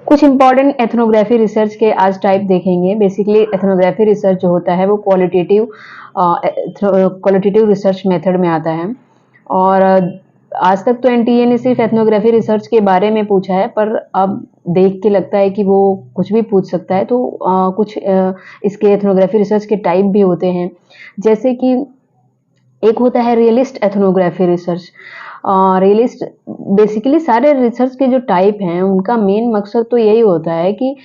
कुछ important ethnography research के आज टाइप देखेंगे। बेसिकली एथनोग्राफी रिसर्च जो होता है वो क्वालिटेटिव रिसर्च मेथड में आता है। और आज तक तो एनटीए ने सिर्फ एथनोग्राफी रिसर्च के बारे में पूछा है, पर अब देख के लगता है कि वो कुछ भी पूछ सकता है। तो कुछ इसके एथनोग्राफी रिसर्च के टाइप भी होते हैं, जैसे कि एक होता है realist ethnography research. Realist basically सारे रिसर्च के जो टाइप हैं उनका मेन मकसद तो यही होता है कि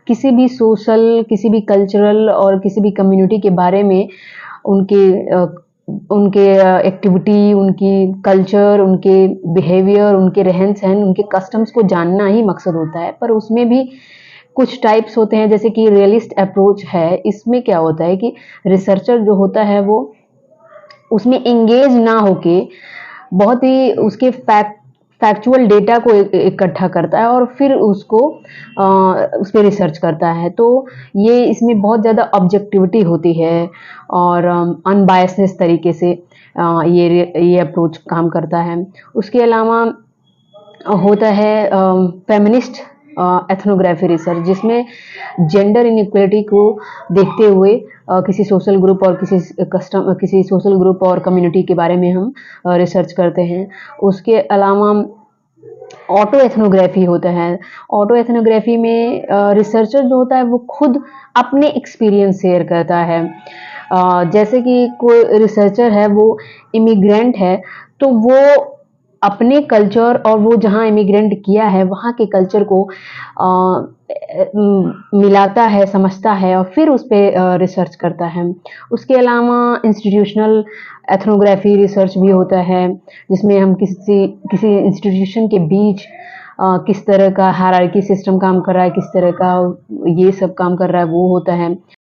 किसी भी सोशल, किसी भी कल्चरल और किसी भी कम्युनिटी के बारे में उनके उनके एक्टिविटी, उनकी कल्चर, उनके बिहेवियर, उनके रहन-सहन, उनके कस्टम्स को जानना ही मकसद होता है। पर उसमें भी कुछ टाइप्स होते हैं, जैसे कि रियलिस्ट अप्रोच है। इसमें क्या होता है कि रिसर्चर जो होता है वो उसमें एंगेज ना होके बहुत ही उसके फैक्चुअल डेटा को इकट्ठा करता है और फिर उसको उस पर रिसर्च करता है। तो ये इसमें बहुत ज़्यादा ऑब्जेक्टिविटी होती है और अनबायसनेस तरीके से ये अप्रोच काम करता है। उसके अलावा होता है फेमिनिस्ट एथनोग्राफी रिसर्च, जिसमें जेंडर इनइक्वलिटी को देखते हुए किसी सोशल ग्रुप और किसी सोशल ग्रुप और कम्युनिटी के बारे में हम रिसर्च करते हैं। उसके अलावा ऑटो एथनोग्राफी होता है। ऑटो एथनोग्राफी में रिसर्चर जो होता है वो खुद अपने एक्सपीरियंस शेयर करता है। जैसे कि कोई रिसर्चर है वो इमिग्रेंट है, तो वो अपने कल्चर और वो जहाँ इमिग्रेंट किया है वहाँ के कल्चर को मिलाता है, समझता है और फिर उस पर रिसर्च करता है। उसके अलावा इंस्टीट्यूशनल एथनोग्राफी रिसर्च भी होता है, जिसमें हम किसी इंस्टीट्यूशन के बीच किस तरह का हायरार्की सिस्टम काम कर रहा है, किस तरह का ये सब काम कर रहा है, वो होता है।